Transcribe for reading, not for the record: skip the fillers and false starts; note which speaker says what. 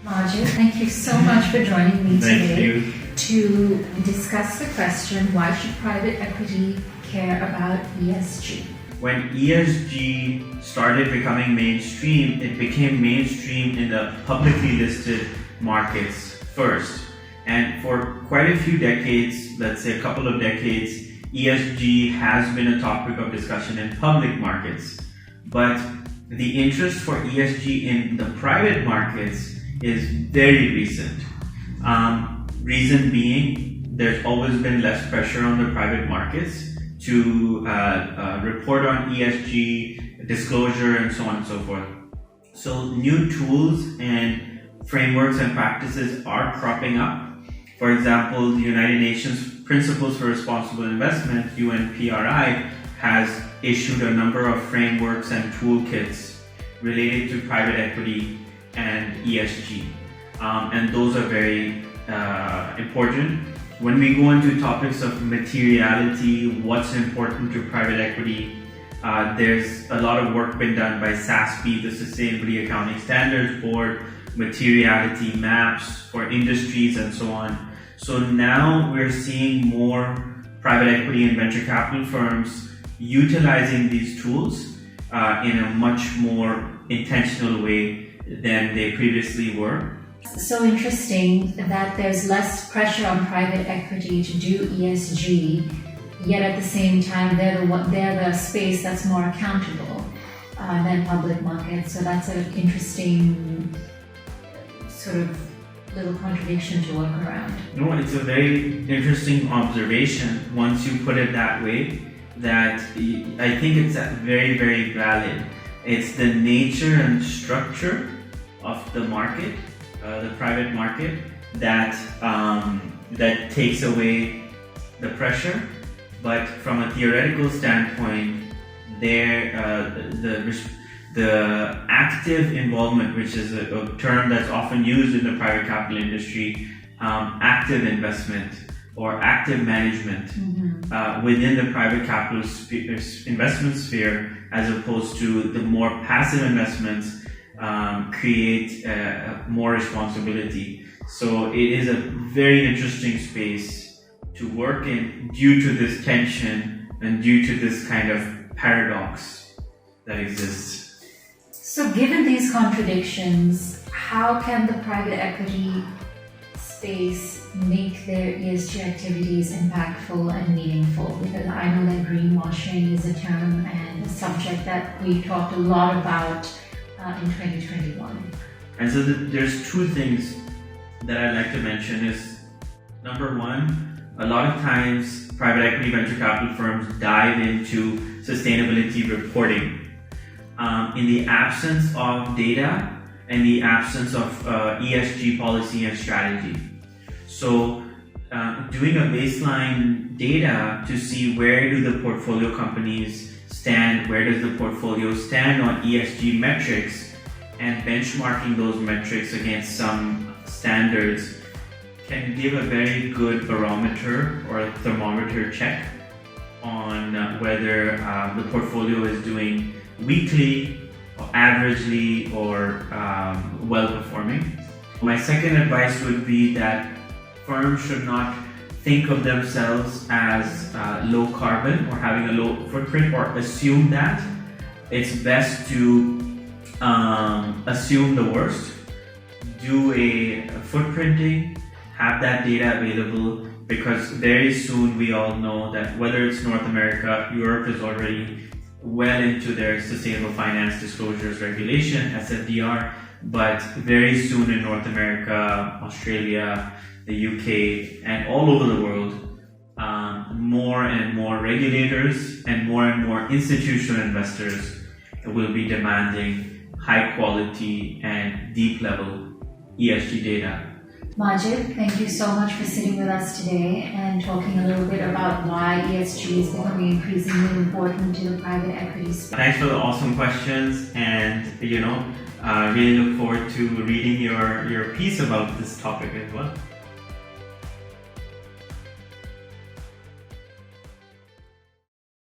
Speaker 1: Majid, thank you so much for joining me
Speaker 2: Thank
Speaker 1: today
Speaker 2: you.
Speaker 1: to discuss the question, why should private equity care about ESG?
Speaker 2: When ESG started becoming mainstream, it became mainstream in the publicly listed markets first. And for quite a few decades, let's say a couple of decades, ESG has been a topic of discussion in public markets. But the interest for ESG in the private markets is very recent. Reason being, there's always been less pressure on the private markets to report on ESG, disclosure, and so on and so forth. So new tools and frameworks and practices are cropping up. For example, the United Nations Principles for Responsible Investment, UNPRI, has issued a number of frameworks and toolkits related to private equity and ESG. And those are very important. When we go into topics of materiality, what's important to private equity, there's a lot of work been done by SASB, the Sustainability Accounting Standards Board, materiality maps for industries and so on. So now we're seeing more private equity and venture capital firms utilizing these tools in a much more intentional way than they previously were.
Speaker 1: So interesting that there's less pressure on private equity to do ESG, yet at the same time they're the space that's more accountable than public markets. So that's an interesting sort of little contradiction to work around.
Speaker 2: No, it's a very interesting observation once you put it that way, that I think it's very, very valid. It's the nature and structure of the market, the private market, that takes away the pressure. But from a theoretical standpoint, the active involvement, which is a term that's often used in the private capital industry, active investment or active management within the private capital investment sphere, as opposed to the more passive investments, create more responsibility. So it is a very interesting space to work in due to this tension and due to this kind of paradox that exists.
Speaker 1: So given these contradictions, how can the private equity space make their ESG activities impactful and meaningful? Because I know that greenwashing is a term and a subject that we talked a lot about in 2021.
Speaker 2: And so there's two things that I'd like to mention is, number one, a lot of times private equity venture capital firms dive into sustainability reporting. In the absence of data and the absence of ESG policy and strategy. So doing a baseline data to see where do the portfolio companies stand, where does the portfolio stand on ESG metrics, and benchmarking those metrics against some standards can give a very good barometer or a thermometer check on whether the portfolio is doing weakly or averagely or well performing. My second advice would be that firms should not think of themselves as low carbon or having a low footprint or assume that. It's best to assume the worst, do a footprinting, have that data available, because very soon we all know that whether it's North America, Europe is already well into their sustainable finance disclosures regulation, SFDR, but very soon in North America, Australia, the UK, and all over the world, more and more regulators and more institutional investors will be demanding high quality and deep level ESG data.
Speaker 1: Majid, thank you so much for sitting with us today and talking a little bit about why ESG is becoming increasingly important to the private equity space.
Speaker 2: Thanks for the awesome questions, and really look forward to reading your piece about this topic as well.